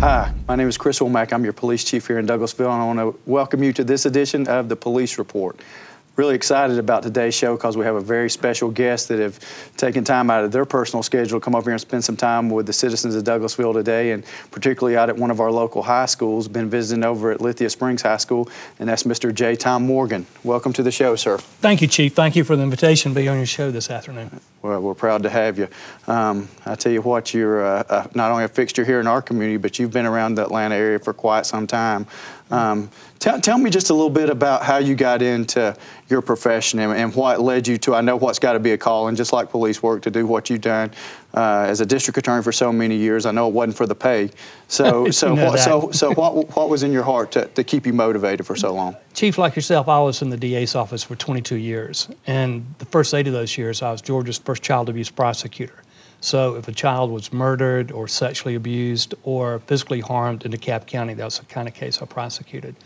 Hi, my name is Chris Womack. I'm your police chief here in Douglasville, and I want to welcome you to this edition of the Police Report. Really excited about today's show because we have a very special guest that have taken time out of their personal schedule to come over here and spend some time with the citizens of Douglasville today, and particularly out at one of our local high schools. Been visiting over at Lithia Springs High School, and that's Mr. J.TOM Morgan. Welcome to the show, sir. Thank you, Chief. Thank you for the invitation to be on your show this afternoon. Well, we're proud to have you. I tell you what, you're not only a fixture here in our community, but you've been around the Atlanta area for quite some time. Tell me just a little bit about how you got into your profession and what led you to, I know what's got to be a calling, just like police work, to do what you've done as a district attorney for so many years. I know it wasn't for the pay. So what was in your heart to keep you motivated for so long? Chief, like yourself, I was in the DA's office for 22 years. And the first 8 of those years, I was Georgia's first child abuse prosecutor. So if a child was murdered or sexually abused or physically harmed in DeKalb County, that was the kind of case I prosecuted.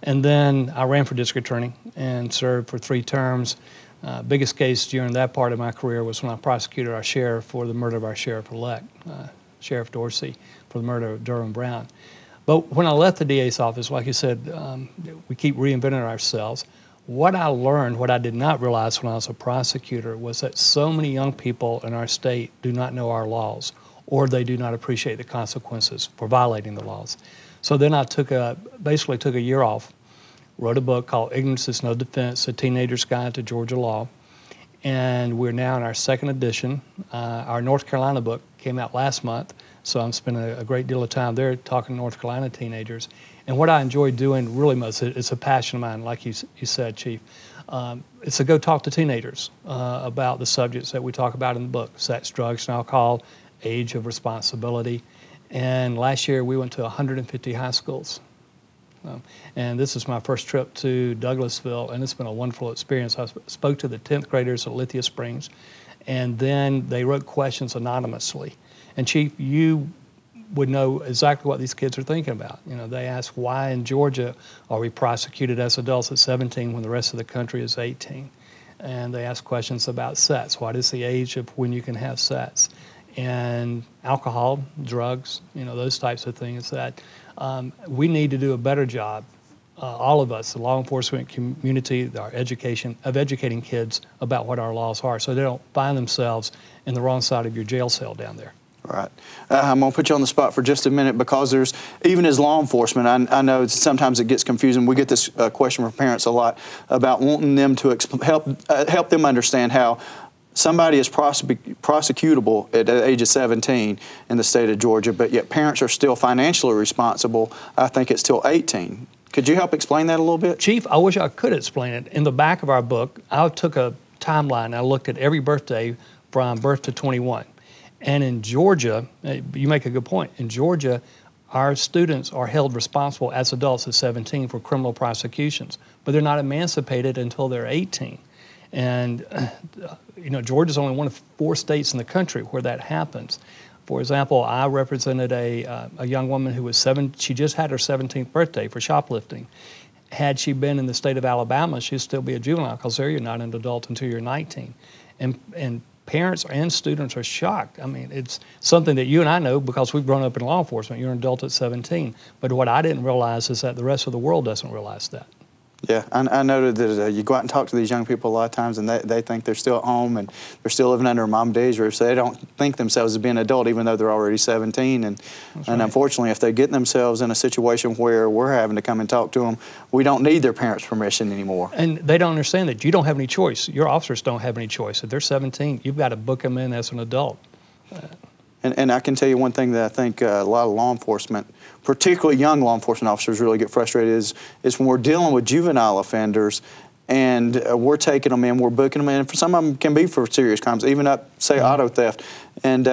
And then I ran for district attorney and served for 3 terms. Biggest case during that part of my career was when I prosecuted our sheriff for the murder of our sheriff-elect, Sheriff Dorsey, for the murder of Durham Brown. But when I left the DA's office, like you said, we keep reinventing ourselves. What I learned, what I did not realize when I was a prosecutor, was that so many young people in our state do not know our laws, or they do not appreciate the consequences for violating the laws. So then I basically took a year off, wrote a book called Ignorance is No Defense, A Teenager's Guide to Georgia Law, and we're now in our 2nd edition. Our North Carolina book came out last month, so I'm spending a great deal of time there talking to North Carolina teenagers. And what I enjoy doing really most, it's a passion of mine, like you said, Chief. It's to go talk to teenagers about the subjects that we talk about in the book: sex, drugs, and alcohol, age of responsibility. And last year we went to 150 high schools. And this is my first trip to Douglasville, and it's been a wonderful experience. I spoke to the 10th graders at Lithia Springs, and then they wrote questions anonymously. And Chief, you would know exactly what these kids are thinking about. You know, they ask, why in Georgia are we prosecuted as adults at 17 when the rest of the country is 18? And they ask questions about sex. What is the age of when you can have sex? And alcohol, drugs, you know, those types of things that we need to do a better job, all of us, the law enforcement community, our education, of educating kids about what our laws are so they don't find themselves in the wrong side of your jail cell down there. Right. I'm going to put you on the spot for just a minute because there's, even as law enforcement, I know sometimes it gets confusing. We get this question from parents a lot about wanting them to help them understand how somebody is prosecutable at the age of 17 in the state of Georgia, but yet parents are still financially responsible. I think it's till 18. Could you help explain that a little bit? Chief, I wish I could explain it. In the back of our book, I took a timeline. I looked at every birthday from birth to 21. And in Georgia, you make a good point. In Georgia, our students are held responsible as adults at 17 for criminal prosecutions, but they're not emancipated until they're 18. And you know, Georgia's only one of 4 states in the country where that happens. For example, I represented a young woman who was 7. She just had her 17th birthday for shoplifting. Had she been in the state of Alabama, she'd still be a juvenile because there you're not an adult until you're 19. And parents and students are shocked. I mean, it's something that you and I know because we've grown up in law enforcement. You're an adult at 17. But what I didn't realize is that the rest of the world doesn't realize that. Yeah, I noted that you go out and talk to these young people a lot of times, and they think they're still at home and they're still living under mom and dad's roof, so they don't think themselves as being an adult even though they're already 17. And unfortunately, if they get themselves in a situation where we're having to come and talk to them, we don't need their parents' permission anymore. And they don't understand that you don't have any choice. Your officers don't have any choice. If they're 17, you've got to book them in as an adult. And I can tell you one thing that I think a lot of law enforcement, particularly young law enforcement officers, really get frustrated is when we're dealing with juvenile offenders and we're taking them in, we're booking them in. For some of them can be for serious crimes, even up, say, auto theft. And,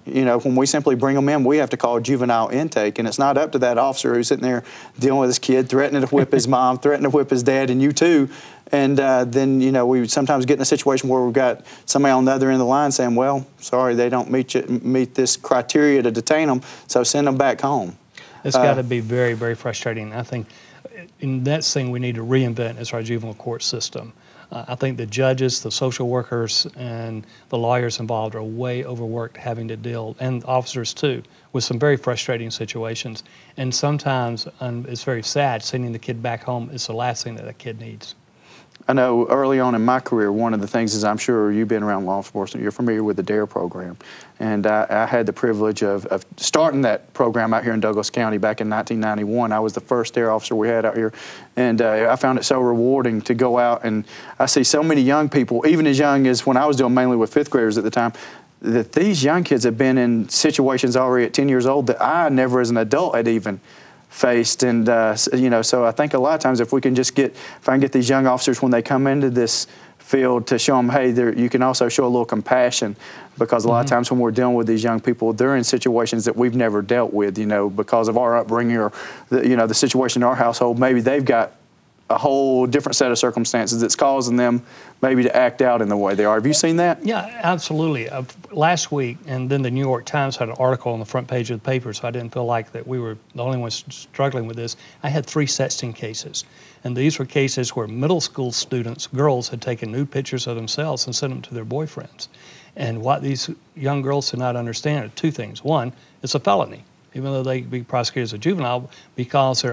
you know, when we simply bring them in, we have to call juvenile intake. And it's not up to that officer who's sitting there dealing with his kid, threatening to whip his mom, threatening to whip his dad, and you too. And then, you know, we sometimes get in a situation where we've got somebody on the other end of the line saying, well, sorry, they don't meet this criteria to detain them, so send them back home. It's got to be very, very frustrating. I think in that thing we need to reinvent is our juvenile court system. I think the judges, the social workers, and the lawyers involved are way overworked having to deal, and officers too, with some very frustrating situations. And sometimes, it's very sad, sending the kid back home is the last thing that a kid needs. I know early on in my career, one of the things is, I'm sure you've been around law enforcement, you're familiar with the DARE program. And I had the privilege of starting that program out here in Douglas County back in 1991. I was the first DARE officer we had out here. And I found it so rewarding to go out, and I see so many young people, even as young as when I was doing mainly with fifth graders at the time, that these young kids have been in situations already at 10 years old that I never as an adult had even faced. And you know, so I think a lot of times if I can get these young officers when they come into this field to show them, hey, you can also show a little compassion, because a lot of times when we're dealing with these young people, they're in situations that we've never dealt with, you know, because of our upbringing or the situation in our household. Maybe they've got a whole different set of circumstances that's causing them maybe to act out in the way they are. Have you seen that? Yeah, absolutely. Last week, and then the New York Times had an article on the front page of the paper, so I didn't feel like that we were the only ones struggling with this. I had 3 sexting cases, and these were cases where middle school students, girls, had taken nude pictures of themselves and sent them to their boyfriends. And what these young girls did not understand are 2 things. One, it's a felony, even though they can be prosecuted as a juvenile, because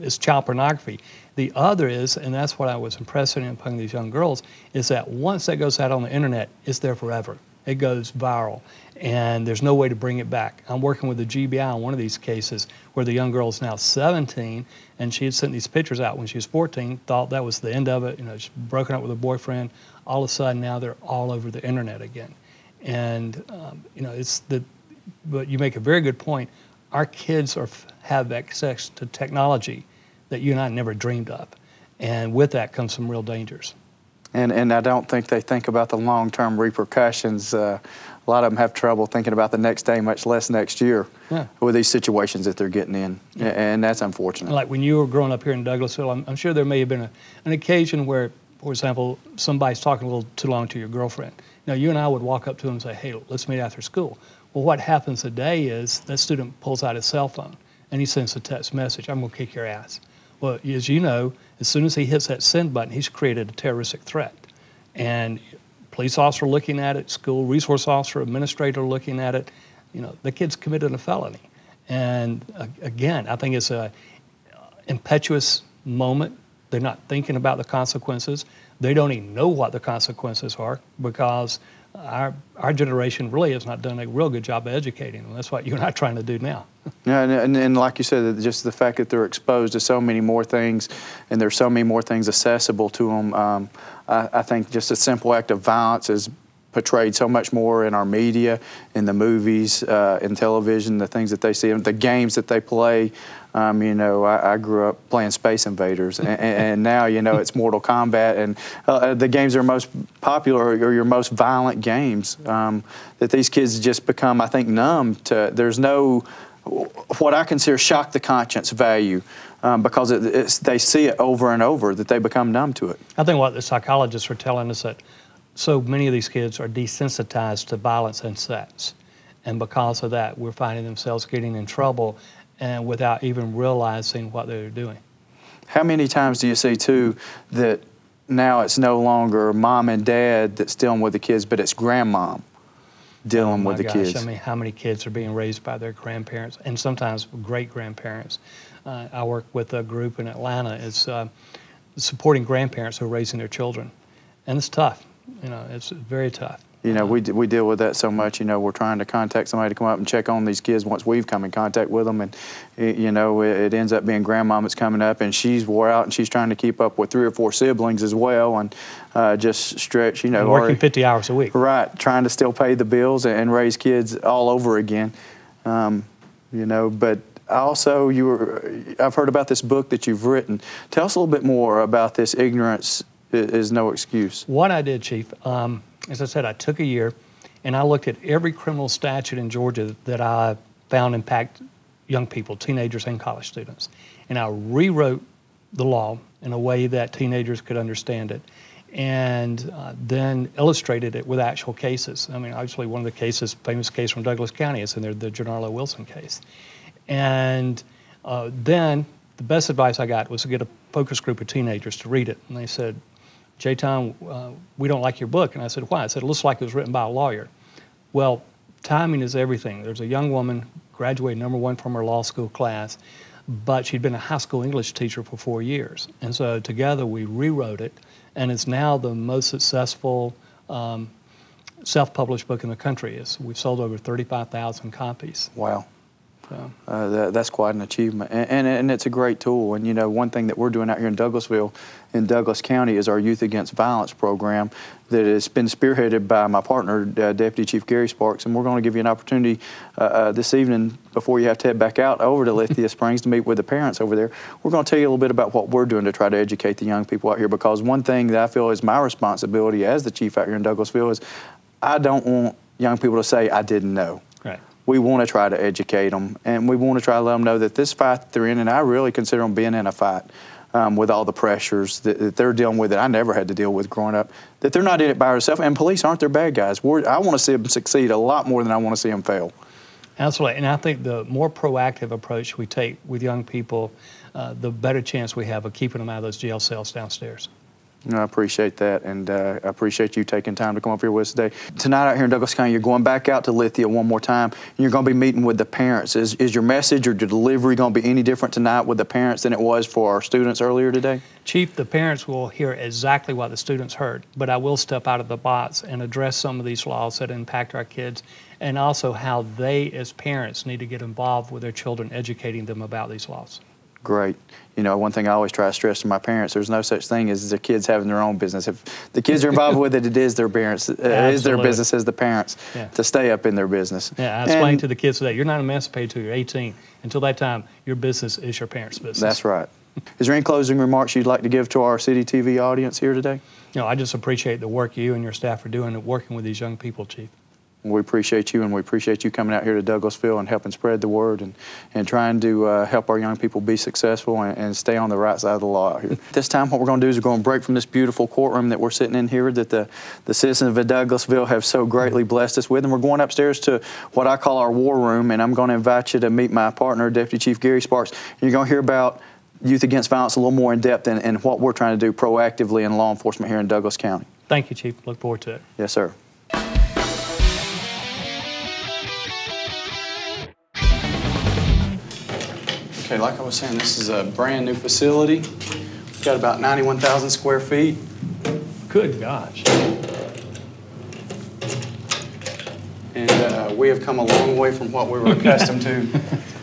it's child pornography. The other is, and that's what I was impressing upon these young girls, is that once that goes out on the internet, it's there forever. It goes viral, and there's no way to bring it back. I'm working with the GBI on one of these cases where the young girl is now 17, and she had sent these pictures out when she was 14, thought that was the end of it. You know, she's broken up with her boyfriend. All of a sudden, now they're all over the internet again. And, you know, but you make a very good point. Our kids have access to technology that you and I never dreamed of. And with that comes some real dangers. And I don't think they think about the long-term repercussions. A lot of them have trouble thinking about the next day, much less next year, with these situations that they're getting in. Yeah. And that's unfortunate. Like when you were growing up here in Douglasville, I'm sure there may have been an occasion where, for example, somebody's talking a little too long to your girlfriend. You know, you and I would walk up to them and say, hey, let's meet after school. Well, what happens today is that student pulls out his cell phone and he sends a text message, I'm going to kick your ass. Well, as you know, as soon as he hits that send button, he's created a terroristic threat. And police officer looking at it, school resource officer, administrator looking at it, you know, the kid's committed a felony. And again, I think it's a impetuous moment. They're not thinking about the consequences. They don't even know what the consequences are, because our generation really has not done a real good job of educating them. That's what you and I are trying to do now. Yeah, and like you said, just the fact that they're exposed to so many more things, and there's so many more things accessible to them. I think just a simple act of violence is portrayed so much more in our media, in the movies, in television, the things that they see, the games that they play. You know, I grew up playing Space Invaders, and now, you know, it's Mortal Kombat, and the games that are most popular are your most violent games, that these kids just become, I think, numb to. There's no, what I consider shock the conscience value, because they see it over and over, that they become numb to it. I think what the psychologists are telling us, that so many of these kids are desensitized to violence and sex, and because of that, we're finding themselves getting in trouble, and without even realizing what they're doing. How many times do you see, too, that now it's no longer mom and dad that's dealing with the kids, but it's grandmom dealing with the kids? I mean, how many kids are being raised by their grandparents, and sometimes great-grandparents? I work with a group in Atlanta. It's supporting grandparents who are raising their children, and it's tough. You know, it's very tough. You know, we deal with that so much. You know, we're trying to contact somebody to come up and check on these kids once we've come in contact with them, and you know, it ends up being grandmom that's coming up, and she's wore out, and she's trying to keep up with 3 or 4 siblings as well, and just stretch. You know, and working 50 hours a week. Right, trying to still pay the bills and raise kids all over again. You know, but also I've heard about this book that you've written. Tell us a little bit more about this. Ignorance is no excuse. What I did, Chief, as I said, I took a year and I looked at every criminal statute in Georgia that I found impact young people, teenagers and college students. And I rewrote the law in a way that teenagers could understand it, and then illustrated it with actual cases. I mean, obviously one of the cases, famous case from Douglas County, is in there, the Janarlo Wilson case. And then the best advice I got was to get a focus group of teenagers to read it. And they said, J.TOM, we don't like your book. And I said, why? I said, it looks like it was written by a lawyer. Well, timing is everything. There's a young woman, graduated #1 from her law school class, but she'd been a high school English teacher for 4 years. And so together we rewrote it, and it's now the most successful self-published book in the country. We've sold over 35,000 copies. Wow. So. That's quite an achievement, and it's a great tool. And you know, one thing that we're doing out here in Douglasville, in Douglas County, is our Youth Against Violence program that has been spearheaded by my partner, Deputy Chief Gary Sparks. And we're going to give you an opportunity this evening, before you have to head back out over to Lithia Springs to meet with the parents over there. We're going to tell you a little bit about what we're doing to try to educate the young people out here, because one thing that I feel is my responsibility as the chief out here in Douglasville is I don't want young people to say, I didn't know. Right. We want to try to educate them, and we want to try to let them know that this fight that they're in, and I really consider them being in a fight with all the pressures that they're dealing with that I never had to deal with growing up, that they're not in it by themselves, and police aren't their bad guys. I want to see them succeed a lot more than I want to see them fail. Absolutely, and I think the more proactive approach we take with young people, the better chance we have of keeping them out of those jail cells downstairs. I appreciate that, and I appreciate you taking time to come up here with us today. Tonight out here in Douglas County, you're going back out to Lithia one more time, and you're going to be meeting with the parents. Is your message or your delivery going to be any different tonight with the parents than it was for our students earlier today? Chief, the parents will hear exactly what the students heard, but I will step out of the box and address some of these laws that impact our kids, and also how they, as parents, need to get involved with their children, educating them about these laws. Great. You know, one thing I always try to stress to my parents, there's no such thing as the kids having their own business. If the kids are involved with it, it is their parents. It is their business as the parents to stay up in their business. Yeah, I explained to the kids today, you're not emancipated until you're 18. Until that time, your business is your parents' business. That's right. Is there any closing remarks you'd like to give to our City TV audience here today? You know, I just appreciate the work you and your staff are doing working with these young people, Chief. We appreciate you, and we appreciate you coming out here to Douglasville and helping spread the word and trying to help our young people be successful and stay on the right side of the law out here. This time what we're going to do is we're going to break from this beautiful courtroom that we're sitting in here that the citizens of Douglasville have so greatly blessed us with, and we're going upstairs to what I call our war room, and I'm going to invite you to meet my partner, Deputy Chief Gary Sparks, and you're going to hear about Youth Against Violence a little more in depth and what we're trying to do proactively in law enforcement here in Douglas County. Thank you, Chief. Look forward to it. Yes, sir. Okay, like I was saying, this is a brand new facility. We've got about 91,000 square feet. Good gosh. And we have come a long way from what we were accustomed to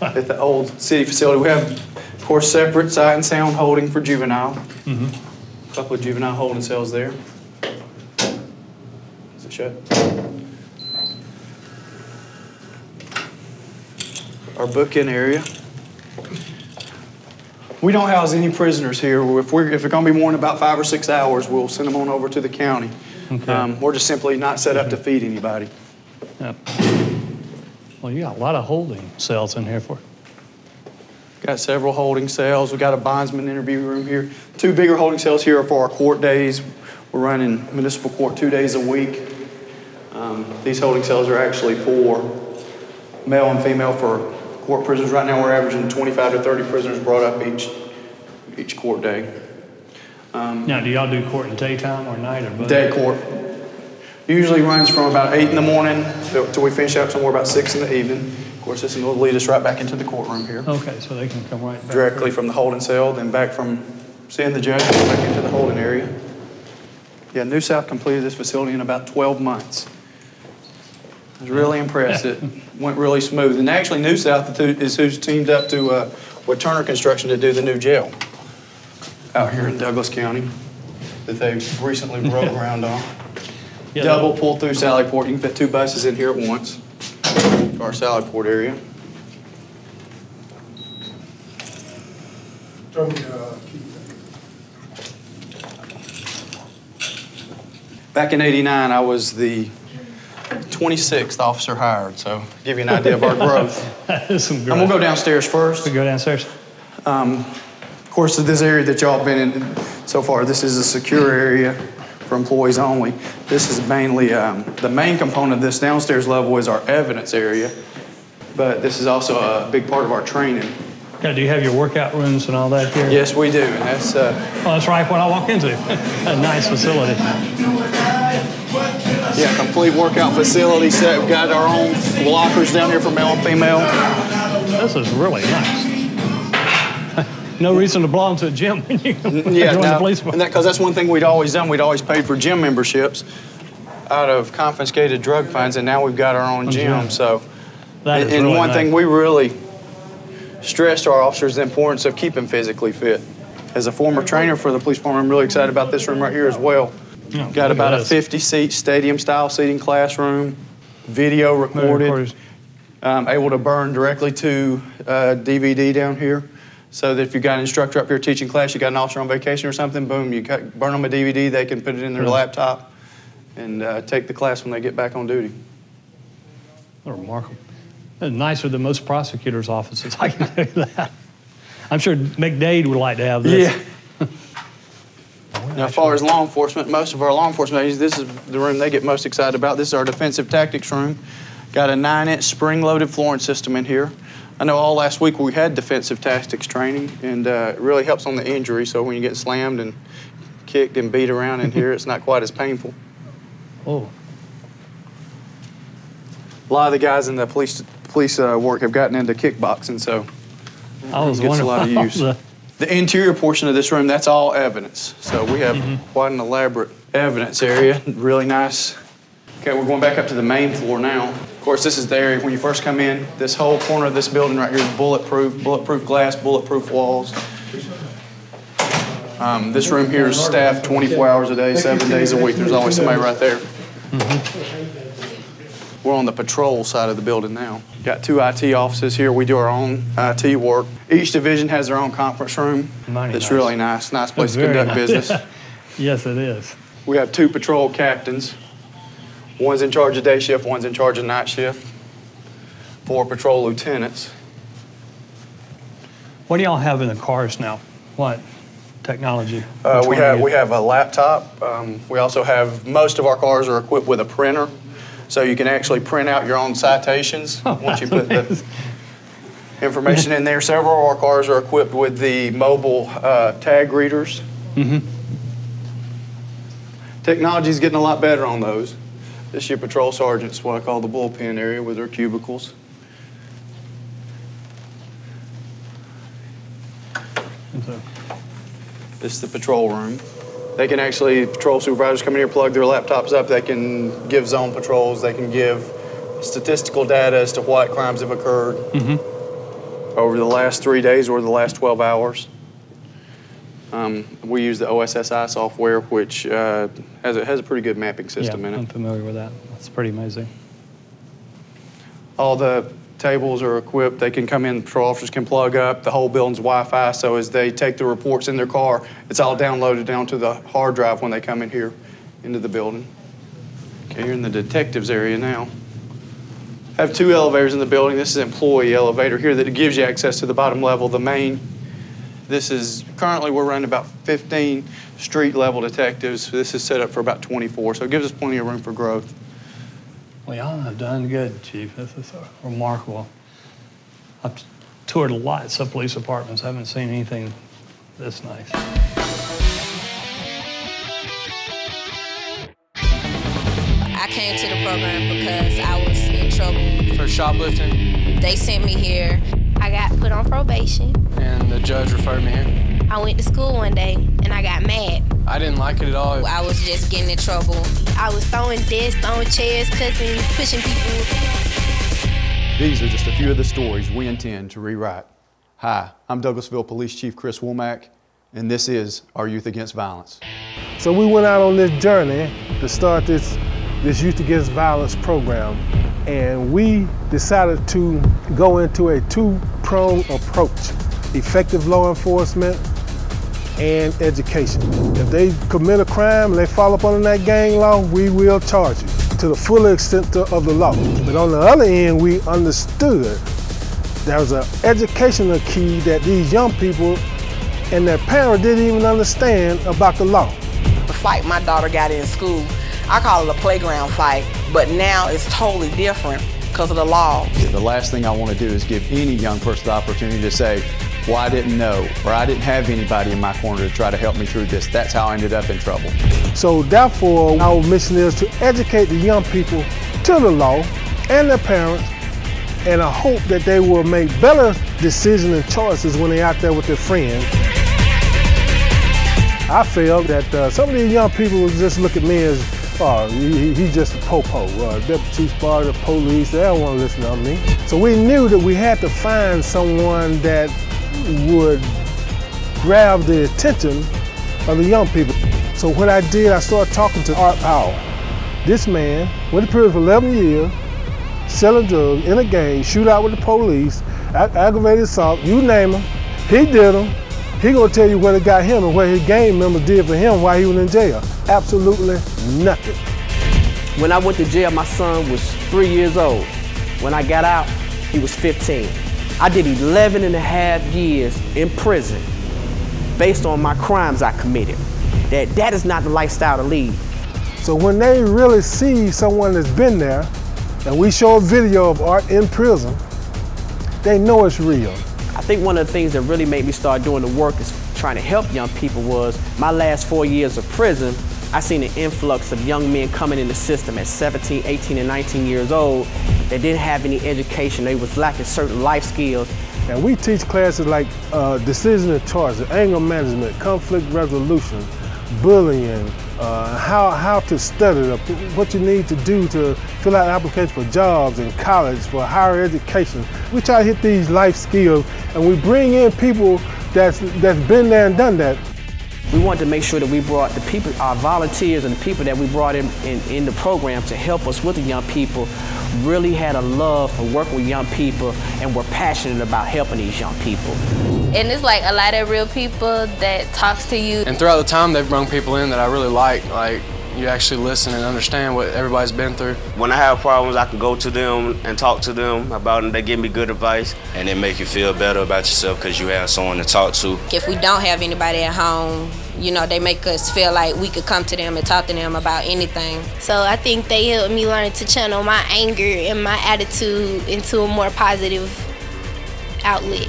at the old city facility. We have, of course, separate sight and sound holding for juvenile. A couple of juvenile holding cells there. Is it shut? Our book-in area. We don't house any prisoners here. If they're going to be more than about 5 or 6 hours, we'll send them on over to the county. Okay. We're just simply not set up to feed anybody. Yep. Well, you got a lot of holding cells in here for. Got several holding cells. We've got a bondsman interview room here. 2 bigger holding cells here are for our court days. We're running municipal court 2 days a week. These holding cells are actually for male and female for court prisoners. Right now we're averaging 25 to 30 prisoners brought up each court day. Now, do y'all do court in daytime or night or both? Day court. Usually runs from about 8 in the morning till we finish up somewhere about 6 in the evening. Of course, this will lead us right back into the courtroom here. Okay, so they can come right back. Directly from the holding cell, then back from seeing the judge, back into the holding area. Yeah, New South completed this facility in about 12 months. I was really impressed. It went really smooth. And actually, New South is who's teamed up with Turner Construction to do the new jail out here in Douglas County that they recently broke ground on. Yeah, double pull-through Sally Port. You can fit 2 buses in here at once. Our Sally Port area. Back in '89, I was the 26th officer hired, so give you an idea of our growth. That is some growth. I'm gonna go downstairs first. We go downstairs. Of course, this area that y'all been in so far, this is a secure area for employees only. This is mainly, the main component of this downstairs level is our evidence area, but this is also a big part of our training. Yeah, do you have your workout rooms and all that here? Yes, we do, and that's... Oh, that's right when I walk into. A nice facility. Yeah, complete workout facility set. We've got our own lockers down here for male and female. This is really nice. No reason to belong to a gym when you join the police department. Because that's one thing we'd always done. We'd always paid for gym memberships out of confiscated drug funds, and now we've got our own gym. So, that is and really one nice. thing we really stress to our officers the importance of keeping physically fit. As a former trainer for the police department, I'm really excited about this room right here as well. Oh, got about a 50-seat stadium-style seating classroom, video recorded, able to burn directly to DVD down here. So that if you got an instructor up here teaching class, you got an officer on vacation or something, boom, you burn them a DVD, they can put it in their laptop and take the class when they get back on duty. Remarkable. Nicer than most prosecutors' offices, I can tell you that. I'm sure McDade would like to have this. Yeah. Now, as far as law enforcement, most of our law enforcement agents, this is the room they get most excited about. This is our defensive tactics room. Got a 9-inch spring-loaded flooring system in here. I know all last week we had defensive tactics training, and it really helps on the injury, so when you get slammed and kicked and beat around in here, it's not quite as painful. Oh. A lot of the guys in the police work have gotten into kickboxing, so it gets a lot of use. The interior portion of this room, that's all evidence. So we have quite an elaborate evidence area, really nice. Okay, we're going back up to the main floor now. Of course, this is the area when you first come in. This whole corner of this building right here is bulletproof glass, bulletproof walls. This room here is staffed 24 hours a day, 7 days a week. There's always somebody right there. We're on the patrol side of the building now. Got 2 IT offices here. We do our own IT work. Each division has their own conference room. It's really nice. Nice place to conduct business. Yes, it is. We have 2 patrol captains. One's in charge of day shift, one's in charge of night shift. 4 patrol lieutenants. What do y'all have in the cars now? What technology? We have a laptop. We also have, most of our cars are equipped with a printer, so you can actually print out your own citations once you put the information in there. Several of our cars are equipped with the mobile tag readers. Technology's getting a lot better on those. This is your patrol sergeant's what I call the bullpen area with their cubicles. This is the patrol room. They can actually, patrol supervisors come in here, plug their laptops up. They can give zone patrols. They can give statistical data as to what crimes have occurred over the last 3 days or the last 12 hours. We use the OSSI software, which has a pretty good mapping system in it. I'm familiar with that. That's pretty amazing. All the tables are equipped. They can come in, patrol officers can plug up. The whole building's Wi-Fi, so as they take the reports in their car, it's all downloaded down to the hard drive when they come in here into the building. Okay, you're in the detectives area now. I have 2 elevators in the building. This is an employee elevator here that gives you access to the bottom level, the main. This is, currently we're running about 15 street level detectives. This is set up for about 24, so it gives us plenty of room for growth. Well, y'all have done good, Chief. This is remarkable. I've toured lots of police departments. I haven't seen anything this nice. I came to the program because I was in trouble. For shoplifting? They sent me here. I got put on probation. And the judge referred me here? I went to school one day and I got mad. I didn't like it at all. I was just getting in trouble. I was throwing desks, throwing chairs, cussing, pushing people. These are just a few of the stories we intend to rewrite. Hi, I'm Douglasville Police Chief Chris Womack, and this is Our Youth Against Violence. So we went out on this journey to start this Youth Against Violence program, and we decided to go into a 2-pronged approach: effective law enforcement and education. If they commit a crime and they fall up under that gang law, we will charge you to the full extent of the law. But on the other end, we understood there was an educational key that these young people and their parents didn't even understand about the law. The fight my daughter got in school, I call it a playground fight, but now it's totally different because of the law. The last thing I want to do is give any young person the opportunity to say, well, I didn't know, or I didn't have anybody in my corner to try to help me through this. That's how I ended up in trouble. So therefore, our mission is to educate the young people to the law and their parents, and I hope that they will make better decisions and choices when they're out there with their friends. I feel that some of these young people will just look at me as, oh, he's just a popo, deputy chief of the police, they don't want to listen to me. So we knew that we had to find someone that would grab the attention of the young people. So what I did, I started talking to Art Powell. This man went to prison for 11 years, selling drugs in a gang, shootout with the police, aggravated assault, you name him, he did them. He gonna tell you what it got him and what his gang members did for him while he was in jail. Absolutely nothing. When I went to jail, my son was 3 years old. When I got out, he was 15. I did 11 and a half years in prison based on my crimes I committed. That is not the lifestyle to lead. So when they really see someone that's been there, and we show a video of Art in prison, they know it's real. I think one of the things that really made me start doing the work is trying to help young people was my last 4 years of prison. I seen an influx of young men coming in the system at 17, 18, and 19 years old that didn't have any education. They was lacking certain life skills. And we teach classes like decision and choices, anger management, conflict resolution, bullying, how to study, what you need to do to fill out applications for jobs in college, for higher education. We try to hit these life skills, and we bring in people that's been there and done that. We wanted to make sure that we brought the people, our volunteers and the people that we brought in the program to help us with the young people really had a love for working with young people and were passionate about helping these young people. And it's like a lot of real people that talks to you. And throughout the time, they've brought people in that I really like you actually listen and understand what everybody's been through. When I have problems, I can go to them and talk to them about it. They give me good advice. And it make you feel better about yourself because you have someone to talk to. If we don't have anybody at home, you know, they make us feel like we could come to them and talk to them about anything. So I think they helped me learn to channel my anger and my attitude into a more positive outlet.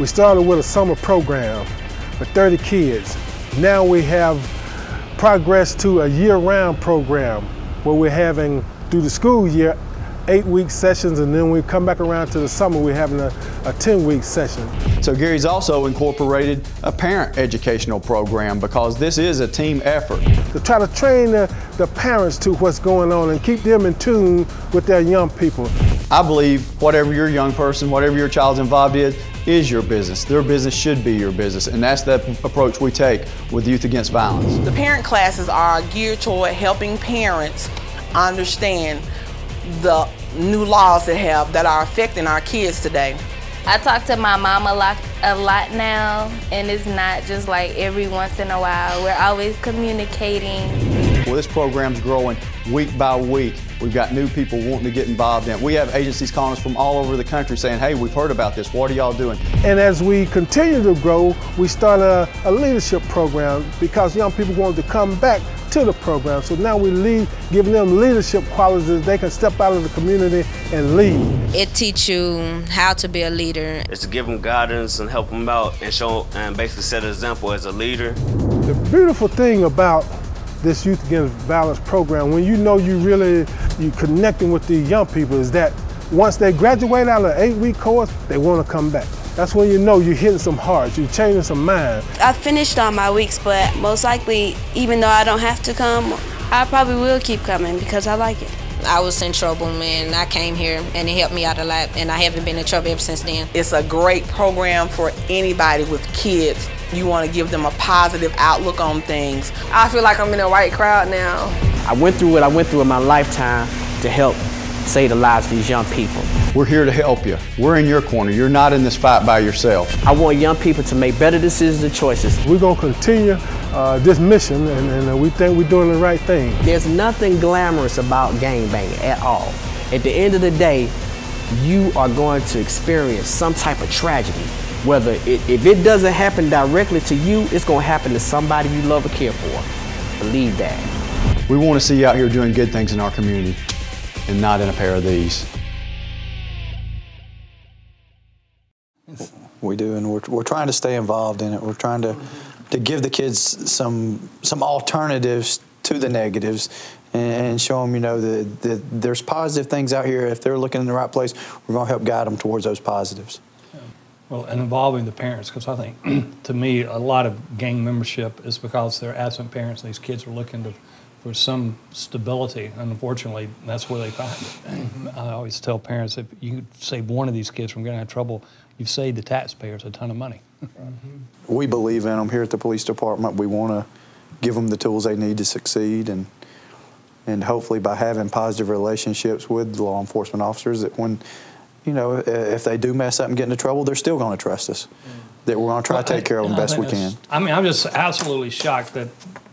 We started with a summer program for 30 kids. Now we have progressed to a year-round program where we're having, through the school year, 8-week sessions, and then we come back around to the summer, we're having a 10-week session. So Gary's also incorporated a parent educational program because this is a team effort. To try to train the parents to what's going on and keep them in tune with their young people. I believe whatever your young person, whatever your child's involved in, is your business. Their business should be your business, and that's the approach we take with Youth Against Violence. The parent classes are geared toward helping parents understand the new laws that are affecting our kids today. I talk to my mom a lot now, and it's not just like every once in a while. We're always communicating. Well, this program's growing week by week. We've got new people wanting to get involved in it. We have agencies calling us from all over the country saying, hey, we've heard about this. What are y'all doing? And as we continue to grow, we started a leadership program because young people wanted to come back to the program. So now we giving them leadership qualities that they can step out of the community and lead. It teaches you how to be a leader. It's to give them guidance and help them out and show and basically set an example as a leader. The beautiful thing about this Youth Against Violence program, when you know you're connecting with the young people, is that once they graduate out of an 8-week course, they want to come back. That's when you know you're hitting some hearts, you're changing some minds. I finished all my weeks, but most likely, even though I don't have to come, I probably will keep coming because I like it. I was in trouble, and I came here, and it helped me out a lot, and I haven't been in trouble ever since then. It's a great program for anybody with kids. You want to give them a positive outlook on things. I feel like I'm in the right crowd now. I went through what I went through in my lifetime to help save the lives of these young people. We're here to help you. We're in your corner. You're not in this fight by yourself. I want young people to make better decisions and choices. We're going to continue this mission, and we think we're doing the right thing. There's nothing glamorous about gangbanging at all. At the end of the day, you are going to experience some type of tragedy. Whether if it doesn't happen directly to you, it's going to happen to somebody you love or care for. Believe that. We want to see you out here doing good things in our community and not in a pair of these. We do, and we're trying to stay involved in it. We're trying to give the kids some alternatives to the negatives, and show them, you know, that there's positive things out here. If they're looking in the right place, we're going to help guide them towards those positives. Well, and involving the parents, because I think, to me, a lot of gang membership is because they're absent parents. These kids are looking for some stability, and unfortunately, that's where they find it. I always tell parents, if you save one of these kids from getting in trouble, you've saved the taxpayers a ton of money. We believe in them here at the police department. We want to give them the tools they need to succeed, and hopefully by having positive relationships with law enforcement officers, that when, you know, if they do mess up and get into trouble, they're still going to trust us, that we're going to try to take care of them best we can. I mean, I'm just absolutely shocked that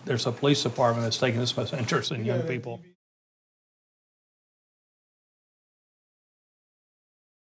there's a police department that's taking this much interest in young people.